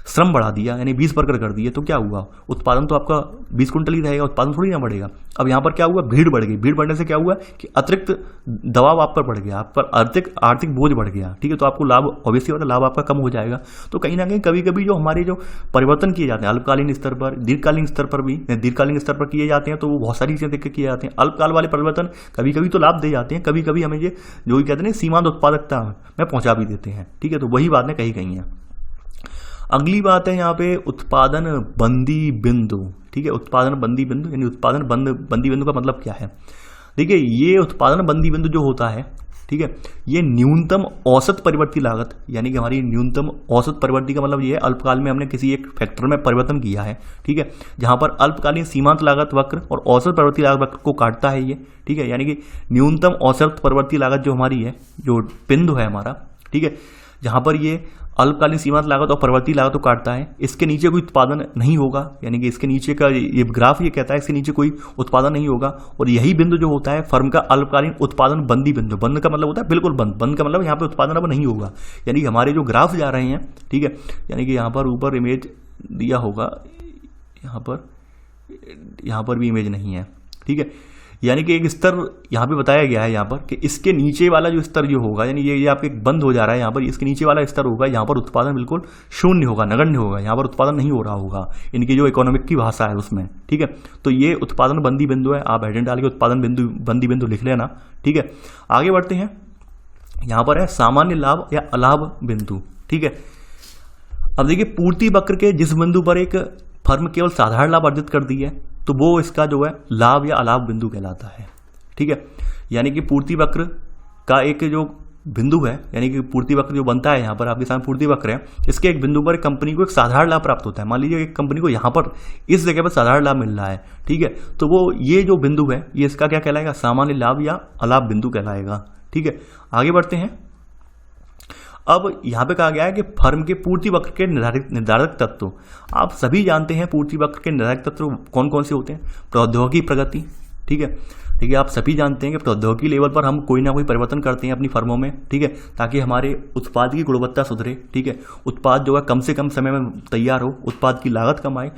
श्रम बढ़ा दिया, यानी 20 वर्कर कर दिए, तो क्या हुआ, उत्पादन तो आपका 20 क्विंटल ही रहेगा, उत्पादन थोड़ी ना बढ़ेगा। अब यहाँ पर क्या हुआ, भीड़ बढ़ गई, भीड़ बढ़ने से क्या हुआ कि अतिरिक्त दबाव आप पर बढ़ गया, आप पर आर्थिक बोझ बढ़ गया, ठीक है, तो आपको लाभ, ऑब्वियसली बात है, लाभ आपका कम हो जाएगा। तो कहीं ना कहीं कभी कभी जो हमारे जो परिवर्तन किए जाते हैं अल्पकालीन स्तर पर, दीर्घकालीन स्तर पर भी, दीर्घकालीन स्तर पर किए जाते हैं, तो वो बहुत सारी चीजें देख के किए जाते हैं। अल्पकाल वाले परिवर्तन कभी कभी तो लाभ दे जाते हैं, कभी कभी हमें ये जो कहते हैं सीमांत उत्पादकता में पहुंचा भी देते हैं, ठीक है, तो वही बातें कही गई हैं। अगली बात है यहाँ पे उत्पादन बंदी बिंदु। ठीक है, उत्पादन बंदी बिंदु यानी उत्पादन बंदी बिंदु का मतलब क्या है? देखिए, ये उत्पादन बंदी बिंदु जो होता है, ठीक है, ये न्यूनतम औसत परिवर्ती लागत, यानी कि हमारी न्यूनतम औसत परिवर्ती का मतलब ये है अल्पकाल में हमने किसी एक फैक्टर में परिवर्तन किया है, ठीक है, जहां पर अल्पकालीन सीमांत लागत वक्र और औसत परिवर्ती लागत वक्र को काटता है ये, ठीक है, यानी कि न्यूनतम औसत परिवर्ती लागत जो हमारी है, जो बिंदु है हमारा, ठीक है, जहां पर ये अल्पकालीन सीमांत लागत और परिवर्ती लागत को काटता है, इसके नीचे कोई उत्पादन नहीं होगा, यानी कि इसके नीचे का ये ग्राफ ये कहता है इसके नीचे कोई उत्पादन नहीं होगा, और यही बिंदु जो होता है फर्म का अल्पकालीन उत्पादन बंदी बिंदु। बंद का मतलब होता है बिल्कुल बंद, बंद का मतलब यहाँ पे उत्पादन अब नहीं होगा, यानी कि हमारे जो ग्राफ जा रहे हैं, ठीक है, यानी कि यहाँ पर ऊपर इमेज दिया होगा, यहाँ पर भी इमेज नहीं है, ठीक है, यानी कि एक स्तर यहाँ पे बताया गया है यहाँ पर कि इसके नीचे वाला जो स्तर जो होगा, यानी ये आपके बंद हो जा रहा है यहाँ पर, इसके नीचे वाला स्तर होगा, यहाँ पर उत्पादन बिल्कुल शून्य होगा, नगण्य होगा, यहाँ पर उत्पादन नहीं हो रहा होगा, इनकी जो इकोनॉमिक की भाषा है उसमें, ठीक है। तो ये उत्पादन बंदी बिंदु है, आप हेडिंग डाल के उत्पादन बंदी बिंदु लिख लेना, ठीक है। आगे बढ़ते हैं, यहाँ पर है सामान्य लाभ या अलाभ बिंदु, ठीक है। अब देखिए, पूर्ति वक्र के जिस बिंदु पर एक फर्म केवल साधारण लाभ अर्जित करती है तो वो इसका जो है लाभ या अलाभ बिंदु कहलाता है, ठीक है। यानी कि पूर्ति वक्र का एक जो बिंदु है, यानी कि पूर्ति वक्र जो बनता है यहाँ पर आपके सामने पूर्ति वक्र है, इसके एक बिंदु पर कंपनी को एक साधारण लाभ प्राप्त होता है। मान लीजिए एक कंपनी को यहाँ पर इस जगह पर साधारण लाभ मिल रहा है, ठीक है, तो वो ये जो बिंदु है ये इसका क्या कहलाएगा? सामान्य लाभ या अलाभ बिंदु कहलाएगा, ठीक है। आगे बढ़ते हैं। अब यहाँ पे कहा गया है कि फर्म के पूर्ति वक्र के निर्धारक तत्व, आप सभी जानते हैं पूर्ति वक्र के निर्धारक तत्व कौन कौन से होते हैं। प्रौद्योगिकी प्रगति, ठीक है, ठीक है, आप सभी जानते हैं कि प्रौद्योगिकी लेवल पर हम कोई ना कोई परिवर्तन करते हैं अपनी फर्मों में, ठीक है, ताकि हमारे उत्पाद की गुणवत्ता सुधरे, ठीक है, उत्पाद जो है कम से कम समय में तैयार हो, उत्पाद की लागत कम आए।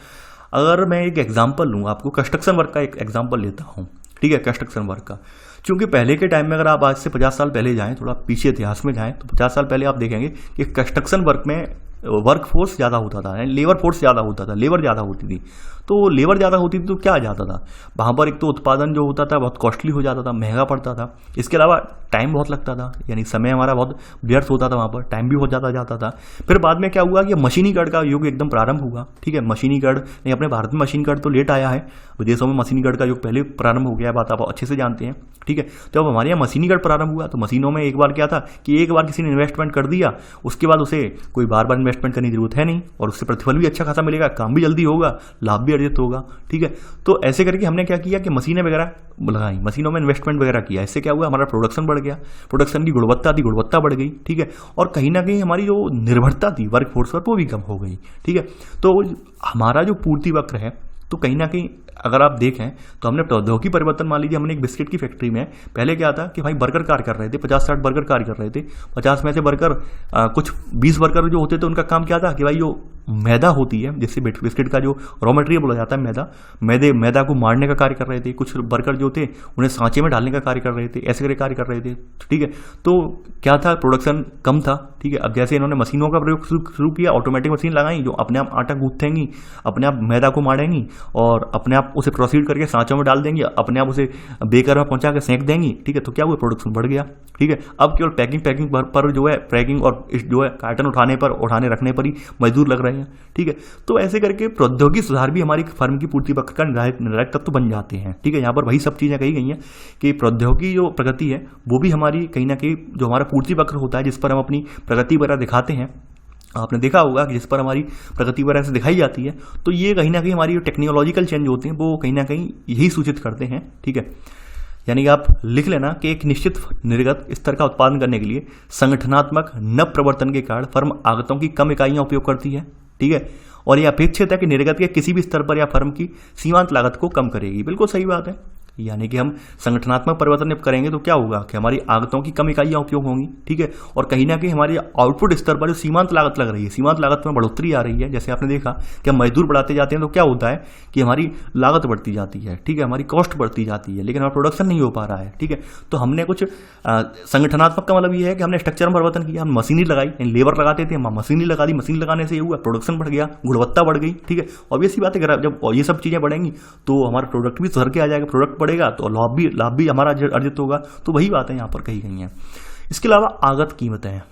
अगर मैं एक एग्जाम्पल लूँ आपको, कंस्ट्रक्शन वर्क का एक एग्जाम्पल लेता हूँ, ठीक है, कंस्ट्रक्शन वर्क का, क्योंकि पहले के टाइम में अगर आप आज से 50 साल पहले जाएं, थोड़ा पीछे इतिहास में जाएं, तो 50 साल पहले आप देखेंगे कि कंस्ट्रक्शन वर्क में वर्क फोर्स ज़्यादा होता था, लेबर फोर्स ज़्यादा होता था, लेबर ज़्यादा होती थी। तो लेबर ज़्यादा होती थी तो क्या आ जाता था वहाँ पर? एक तो उत्पादन जो होता था बहुत कॉस्टली हो जाता था, महंगा पड़ता था, इसके अलावा टाइम बहुत लगता था, यानी समय हमारा बहुत व्यर्थ होता था वहाँ पर, टाइम भी बहुत ज़्यादा जाता था। फिर बाद में क्या हुआ कि मशीनीकरण का युग एकदम प्रारंभ हुआ, ठीक है। मशीनीकरण नहीं, अपने भारत में मशीनीकरण तो लेट आया है, विदेशों में मशीनीकरण का युग पहले प्रारंभ हो गया, बात आप अच्छे से जानते हैं, ठीक है। तो अब हमारे यहाँ मशीनीकरण प्रारंभ हुआ तो मशीनों में एक बार क्या था कि एक बार किसी ने इन्वेस्टमेंट कर दिया, उसके बाद उसे कोई बार बार इन्वेस्टमेंट करने की जरूरत है नहीं, और उससे प्रतिफल भी अच्छा खासा मिलेगा, काम भी जल्दी होगा, लाभ भी अर्जित होगा, ठीक है। तो ऐसे करके हमने क्या किया कि मशीनें वगैरह लगाई, मशीनों में इन्वेस्टमेंट वगैरह किया, इससे क्या हुआ? हमारा प्रोडक्शन बढ़ गया, प्रोडक्शन की गुणवत्ता थी, गुणवत्ता बढ़ गई, ठीक है, और कहीं ना कहीं हमारी जो निर्भरता थी वर्क फोर्स पर वो भी कम हो गई, ठीक है। तो हमारा जो पूर्ति वक्र है, तो कहीं ना कहीं अगर आप देखें तो हमने प्रौद्योगिकी परिवर्तन, मान लीजिए हमने एक बिस्किट की फैक्ट्री में पहले क्या था कि भाई वर्कर कार्य कर रहे थे, 50-60 वर्कर कार्य कर रहे थे, 50 में से वर्कर कुछ 20 वर्कर जो होते थे उनका काम क्या था कि भाई जो मैदा होती है, जिससे बिस्किट का जो रॉ मटेरियल बोला जाता है मैदा को मारने का कार्य कर रहे थे, कुछ वर्कर जो थे उन्हें सांचे में डालने का कार्य कर रहे थे, ऐसे करके कार्य कर रहे थे, ठीक है। तो क्या था, प्रोडक्शन कम था, ठीक है। अब जैसे इन्होंने मशीनों का प्रयोग शुरू किया, ऑटोमेटिक मशीन लगाई जो अपने आप आटा गूंथेंगी, अपने आप मैदा को मारेंगी और अपने आप उसे प्रोसीड करके सांचों में डाल देंगी, अपने आप उसे बेकर में पहुंचा के सेंक देंगी, ठीक है। तो क्या हुआ, प्रोडक्शन बढ़ गया, ठीक है। अब केवल पैकिंग पर जो है पैकिंग और जो है कार्टन उठाने रखने पर ही मजदूर लग रहे हैं, ठीक है। तो ऐसे करके प्रौद्योगिकी सुधार भी हमारी फर्म की पूर्ति वक्र का निर्णायक तत्व बन जाते हैं, ठीक है। यहाँ पर वही सब चीजें कही गई हैं कि प्रौद्योगिकी जो प्रगति है वो भी हमारी कहीं ना कहीं जो हमारा पूर्ति वक्र होता है, जिस पर हम अपनी प्रगति वगैरह दिखाते हैं, आपने देखा होगा कि जिस पर हमारी प्रगति वगैरह से दिखाई जाती है, तो ये कहीं ना कहीं हमारी जो टेक्नोलॉजिकल चेंज होते हैं वो कहीं ना कहीं यही सूचित करते हैं, ठीक है। यानी कि आप लिख लेना कि एक निश्चित निर्गत स्तर का उत्पादन करने के लिए संगठनात्मक नव प्रवर्तन के कारण फर्म आगतों की कम इकाइयां उपयोग करती है, ठीक है, और यह अपेक्षित है कि निर्गत के किसी भी स्तर पर या फर्म की सीमांत लागत को कम करेगी। बिल्कुल सही बात है, यानी कि हम संगठनात्मक परिवर्तन जब करेंगे तो क्या होगा कि हमारी आगतों की कम इकाइयां उपयोग होंगी, ठीक है, और कहीं ना कहीं हमारी आउटपुट स्तर पर जो सीमांत लागत लग रही है, सीमांत लागत में बढ़ोतरी आ रही है। जैसे आपने देखा कि हम मजदूर बढ़ाते जाते हैं तो क्या होता है कि हमारी लागत बढ़ती जाती है, ठीक है, हमारी कॉस्ट बढ़ती जाती है, लेकिन हमारा प्रोडक्शन नहीं हो पा रहा है, ठीक है। तो हमने कुछ संगठनात्मक का मतलब ये है कि हमने स्ट्रक्चर में परिवर्तन किया, हम मशीनरी लगाई, लेबर लगाते थे, हम मशीनरी लगा दी, मशीन लगाने से ये हुआ प्रोडक्शन बढ़ गया, गुणवत्ता बढ़ गई, ठीक है। ऑब्वियसली बात है, जब ये सब चीजें बढ़ेंगी तो हमारा प्रोडक्ट भी सुधर के आ जाएगा, प्रोडक्ट बढ़ेगा तो लाभ भी हमारा अर्जित होगा। तो वही बातें यहाँ पर कही गई हैं। इसके अलावा आगत कीमतें हैं,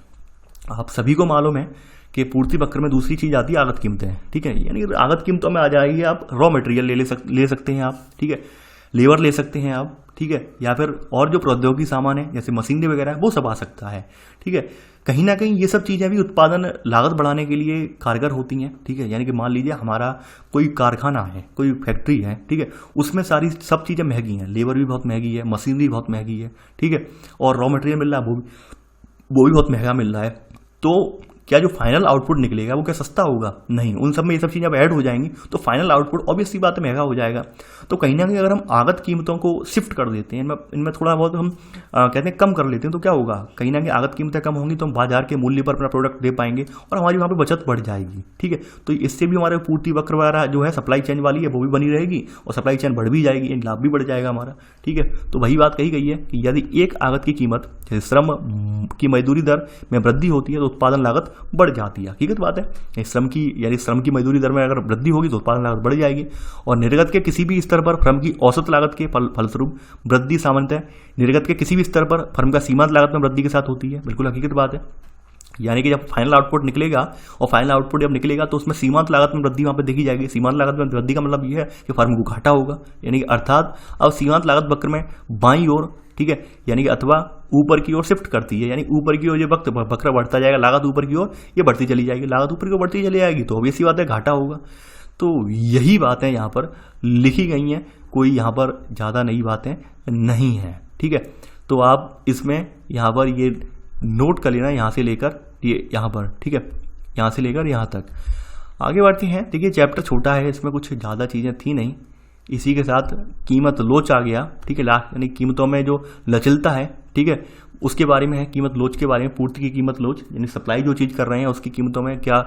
आप सभी को मालूम है कि पूर्ति वक्र में दूसरी चीज आती है आगत कीमतें, ठीक है। यानी आगत कीमतों में आ जाएगी आप रॉ मटेरियल ले सकते हैं आप, ठीक है, लेबर ले सकते हैं आप, ठीक है, या फिर और जो प्रौद्योगिकी सामान है जैसे मशीनरी वगैरह है वो सब आ सकता है, ठीक है। कहीं ना कहीं ये सब चीज़ें भी उत्पादन लागत बढ़ाने के लिए कारगर होती हैं, ठीक है। यानी कि मान लीजिए हमारा कोई कारखाना है, कोई फैक्ट्री है, ठीक है, उसमें सारी सब चीज़ें महंगी हैं, लेबर भी बहुत महंगी है, मशीनरी बहुत महंगी है, ठीक है, और रॉ मटेरियल मिल रहा है वो भी बहुत महंगा मिल रहा है। तो क्या जो फाइनल आउटपुट निकलेगा वो क्या सस्ता होगा? नहीं, उन सब में ये सब चीज़ें अब ऐड हो जाएंगी तो फाइनल आउटपुट ऑब्वियसली बात है महंगा हो जाएगा। तो कहीं ना कहीं अगर हम आगत कीमतों को शिफ्ट कर देते हैं, इनमें थोड़ा बहुत हम कहते हैं कम कर लेते हैं, तो क्या होगा? कहीं ना कहीं आगत कीमतें कम होंगी तो हम बाजार के मूल्य पर अपना प्रोडक्ट दे पाएंगे और हमारी वहाँ पर बचत बढ़ जाएगी, ठीक है। तो इससे भी हमारे पूर्ति वक्र वगैरह जो है सप्लाई चेन वाली है वो भी बनी रहेगी और सप्लाई चेन बढ़ भी जाएगी, लाभ भी बढ़ जाएगा हमारा, ठीक है। तो वही बात कही गई है कि यदि एक आगत की कीमत जैसे श्रम की मजदूरी दर में वृद्धि होती है तो उत्पादन लागत बढ़ जाती है। हकीकत बात है, श्रम की मजदूरी दर में अगर वृद्धि होगी तो उत्पादन लागत बढ़ जाएगी और निर्गत के किसी भी स्तर पर फर्म की औसत लागत के फलस्वरूप वृद्धि सामान्यतः निर्गत के किसी भी स्तर पर फर्म का सीमांत लागत में वृद्धि के साथ होती है। बिल्कुल हकीकत बात है। यानी कि जब फाइनल आउटपुट निकलेगा और फाइनल आउटपुट जब निकलेगा तो उसमें सीमांत लागत में वृद्धि वहाँ पे देखी जाएगी। सीमांत लागत में वृद्धि का मतलब ये है कि फर्म को घाटा होगा, यानी कि अर्थात अब सीमांत लागत वक्र में बाईं ओर, ठीक है, यानी कि अथवा ऊपर की ओर शिफ्ट करती है, यानी ऊपर की ओर ये वक्त वक्र बढ़ता जाएगा, लागत ऊपर की ओर ये बढ़ती चली जाएगी, लागत ऊपर की ओर बढ़ती चली जाएगी तो ऑब्वियसली बात है घाटा होगा। तो यही बातें यहाँ पर लिखी गई हैं, कोई यहाँ पर ज़्यादा नई बातें नहीं हैं, ठीक है। तो आप इसमें यहाँ पर ये नोट कर लेना, यहाँ से लेकर ये यहाँ पर, ठीक है, यहाँ से लेकर यहाँ तक। आगे बढ़ते हैं। देखिए चैप्टर छोटा है, इसमें कुछ ज़्यादा चीज़ें थी नहीं, इसी के साथ कीमत लोच आ गया, ठीक है। लास्ट यानी कीमतों में जो लचलता है, ठीक है, उसके बारे में है, कीमत लोच के बारे में, पूर्ति की कीमत लोच यानी सप्लाई जो चीज़ कर रहे हैं उसकी कीमतों में क्या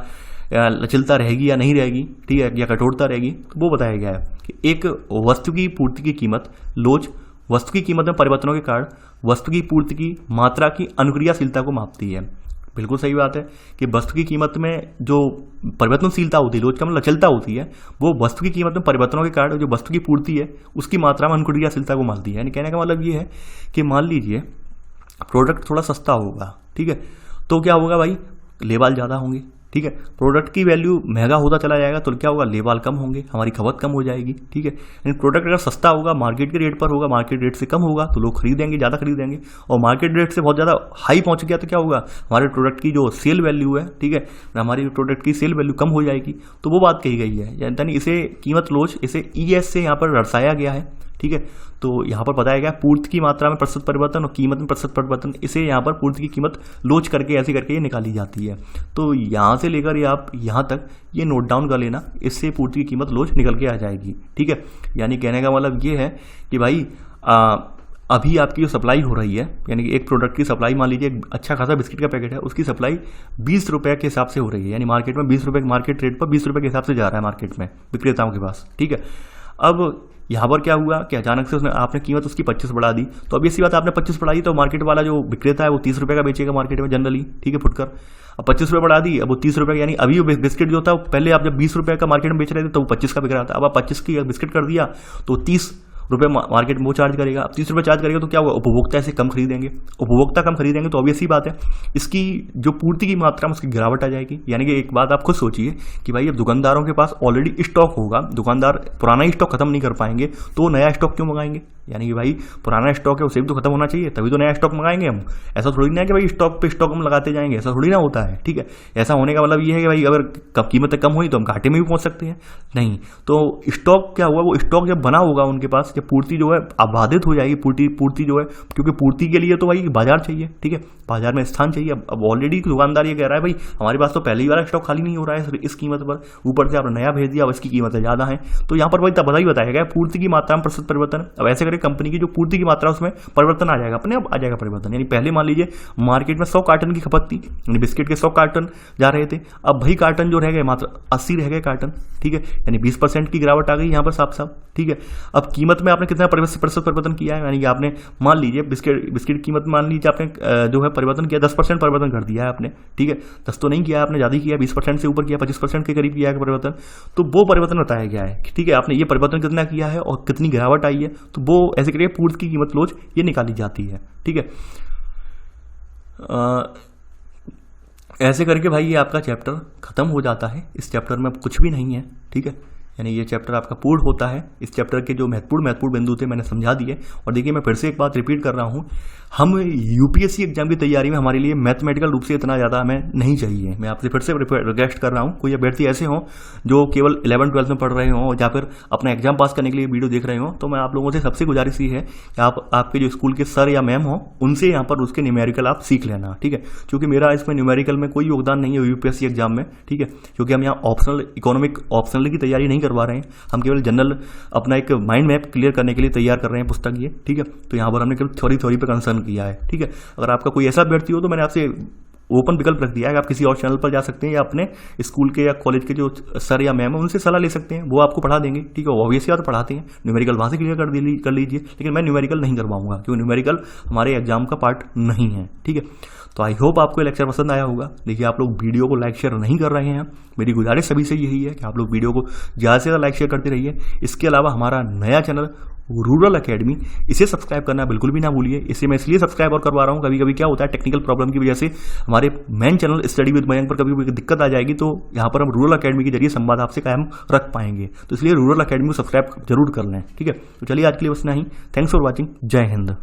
लचलता रहेगी या नहीं रहेगी, ठीक है, या कठोरता रहेगी, तो वो बताया गया है कि एक वस्तु की पूर्ति की कीमत लोच वस्तु की कीमत में परिवर्तनों के कारण वस्तु की पूर्ति की मात्रा की अनुक्रियाशीलता को मापती है। बिल्कुल सही बात है कि वस्तु की कीमत में जो परिवर्तनशीलता होती है, लोच का मतलब लचलता होती है, वो वस्तु की कीमत में परिवर्तनों के कारण जो वस्तु की पूर्ति है उसकी मात्रा में अनुक्रियाशीलता को मापती है। यानी कहने का मतलब ये है कि मान लीजिए प्रोडक्ट थोड़ा सस्ता होगा, ठीक है, तो क्या होगा भाई, लेबाल ज़्यादा होंगे, ठीक है। प्रोडक्ट की वैल्यू महंगा होता चला जाएगा तो क्या होगा, लेबाल कम होंगे, हमारी खपत कम हो जाएगी, ठीक है। यानी प्रोडक्ट अगर सस्ता होगा, मार्केट के रेट पर होगा, मार्केट रेट से कम होगा तो लोग खरीदेंगे, ज़्यादा खरीदेंगे, और मार्केट रेट से बहुत ज़्यादा हाई पहुंच गया तो क्या होगा, हमारे प्रोडक्ट की जो सेल वैल्यू है, ठीक है, हमारी प्रोडक्ट की सेल वैल्यू कम हो जाएगी। तो वो बात कही गई है, यानी इसे कीमत लोच, इसे ES से यहाँ पर दर्शाया गया है, ठीक है। तो यहाँ पर बताया गया पूर्ति की मात्रा में प्रतिशत परिवर्तन और कीमत में प्रतिशत परिवर्तन, इसे यहाँ पर पूर्ति की कीमत लोच करके ऐसे करके ये निकाली जाती है। तो यहाँ से लेकर ये आप यहाँ तक ये नोट डाउन कर लेना, इससे पूर्ति की कीमत लोच निकल के आ जाएगी, ठीक है। यानी कहने का मतलब ये है कि भाई अभी आपकी जो सप्लाई हो रही है, यानी कि एक प्रोडक्ट की सप्लाई, मान लीजिए एक अच्छा खासा बिस्किट का पैकेट है, उसकी सप्लाई 20 रुपये के हिसाब से हो रही है, यानी मार्केट में 20 रुपये, मार्केट रेट पर 20 रुपये के हिसाब से जा रहा है मार्केट में विक्रेताओं के पास, ठीक है। अब यहाँ पर क्या हुआ कि अचानक से उसने आपने कीमत उसकी 25 बढ़ा दी, तो अब इसी बात आपने 25 बढ़ाई तो मार्केट वाला जो विक्रेता है वो 30 रुपये का बेचेगा मार्केट में जनरली, ठीक है, फुटकर। अब 25 रुपये बढ़ा दी, अब वो 30 रुपये, यानी अभी वो बिस्किट जो था पहले आप जब 20 रुपये का मार्केट में बेच रहे थे तो वो 25 का बिक रहा था, अब आप 25 की बिस्किट कर दिया तो 30 रुपये मार्केट में वो चार्ज करेगा। अब 30 रुपये चार्ज करेगा तो क्या होगा, उपभोक्ता ऐसे कम खरीदेंगे, उपभोक्ता कम खरीदेंगे तो ऑब्वियस ही बात है इसकी जो पूर्ति की मात्रा में उसकी गिरावट आ जाएगी। यानी कि एक बात आप खुद सोचिए कि भाई अब दुकानदारों के पास ऑलरेडी स्टॉक होगा, दुकानदार पुराना ही स्टॉक खत्म नहीं कर पाएंगे तो नया स्टॉक क्यों मंगाएंगे? यानी कि भाई पुराना स्टॉक है उसे भी तो खत्म होना चाहिए, तभी तो नया स्टॉक मंगाएंगे हम। ऐसा थोड़ी ना है कि भाई स्टॉक पे स्टॉक हम लगाते जाएंगे, ऐसा थोड़ी ना होता है, ठीक है। ऐसा होने का मतलब ये है कि भाई अगर कीमतें कम हुई तो हम घाटे में भी पहुंच सकते हैं, नहीं। तो स्टॉक क्या हुआ, वो स्टॉक जब बना होगा उनके पास, जब पूर्ति जो है बाधित हो जाएगी, पूर्ति जो है, क्योंकि पूर्ति के लिए तो भाई बाजार चाहिए, ठीक है, बाजार में स्थान चाहिए। अब ऑलरेडी दुकानदार ये कह रहा है भाई हमारे पास तो पहले ही वाला स्टॉक खाली नहीं हो रहा है इस कीमत पर, ऊपर से आपने नया भेज दिया, अब इसकी कीमतें ज़्यादा हैं, तो यहाँ पर वही बताया गया पूर्ति की मात्रा में प्रतिशत परिवर्तन। अब ऐसे करके कंपनी की जो पूर्ति की मात्रा उसमें परिवर्तन आ जाएगा, अपने आप आ जाएगा परिवर्तन। यानी पहले मान लीजिए मार्केट में 100 कार्टन की खपत थी, यानी बिस्किट के 100 कार्टन जा रहे थे, अब वही कार्टन जो रह गए मात्र 80 रह गए कार्टन, ठीक है, यानी 20% की गिरावट आ गई यहाँ पर साफ साफ, ठीक है। अब कीमत में आपने कितना प्रतिशत परिवर्तन किया है, यानी कि आपने मान लीजिए बिस्किट कीमत मान लीजिए आपने जो है परिवर्तन किया 10% परिवर्तन कर दिया है आपने, ठीक है, 10 तो नहीं किया आपने, ज़्यादा किया, 20% से ऊपर किया, 25% के करीब किया है परिवर्तन, तो वो परिवर्तन बताया गया है, ठीक है। आपने ये परिवर्तन कितना किया है और कितनी गिरावट आई है, तो वो ऐसे करके पूर्ति की कीमत लोच ये निकाली जाती है, ठीक है। ऐसे करके भाई ये आपका चैप्टर ख़त्म हो जाता है। इस चैप्टर में अब कुछ भी नहीं है, ठीक है, यानी ये चैप्टर आपका पूर्ण होता है। इस चैप्टर के जो महत्वपूर्ण बिंदु थे मैंने समझा दिए। और देखिए मैं फिर से एक बात रिपीट कर रहा हूँ, हम यूपीएससी एग्जाम की तैयारी में हमारे लिए मैथमेटिकल रूप से इतना ज़्यादा हमें नहीं चाहिए। मैं आपसे फिर से रिक्वेस्ट कर रहा हूँ, कोई अभ्यर्थी ऐसे हों जो केवल 11-12 में पढ़ रहे हों या फिर अपना एग्जाम पास करने के लिए वीडियो देख रहे हों, तो मैं आप लोगों से सबसे गुजारिश ये है कि आपके जो स्कूल के सर या मैम हों उनसे यहाँ पर उसके न्यूमेरिकल आप सीख लेना, ठीक है, क्योंकि मेरा इसमें न्यूमेरिकल में कोई योगदान नहीं है यूपीएससी एग्जाम में, ठीक है, क्योंकि हम यहाँ ऑप्शनल की तैयारी नहीं करवा रहे हैं, हम केवल जनरल अपना एक माइंड मैप क्लियर करने के लिए तैयार कर रहे हैं पुस्तक ये, ठीक है। तो यहाँ पर हमने केवल थ्योरी पे कंसर्न किया है, ठीक है। अगर आपका कोई ऐसा अभ्यर्थी हो तो मैंने आपसे ओपन विकल्प रख दिया है, आप किसी और चैनल पर जा सकते हैं या अपने स्कूल के या कॉलेज के जो सर या मैम है उनसे सलाह ले सकते हैं, वो आपको पढ़ा देंगे, ठीक है। ऑब्वियसली तो पढ़ाते हैं, न्यूमेरिकल वहाँ से क्लियर कर लीजिए, लेकिन मैं न्यूमेरिकल नहीं करवाऊंगा क्योंकि न्यूमेरिकल हमारे एग्जाम का पार्ट नहीं है, ठीक है। तो आई होप आपको ये लेक्चर पसंद आया होगा। देखिए आप लोग वीडियो को लाइक शेयर नहीं कर रहे हैं, मेरी गुजारिश सभी से यही है कि आप लोग वीडियो को ज़्यादा से ज़्यादा लाइक शेयर करते रहिए। इसके अलावा हमारा नया चैनल रूरल एकेडमी, इसे सब्सक्राइब करना बिल्कुल भी ना भूलिए। इसे मैं इसलिए सब्सक्राइब और करवा रहा हूँ, कभी कभी क्या होता है टेक्निकल प्रॉब्लम की वजह से हमारे main channel study with Mayank पर कभी कभी दिक्कत आ जाएगी, तो यहाँ पर हम रूरल एकेडमी के जरिए संवाद आपसे कायम रख पाएंगे। तो इसलिए रूरल एकेडमी को सब्सक्राइब जरूर कर लें, ठीक है। तो चलिए आज के लिए बस इतना ही। Thanks for watching. जय हिंद।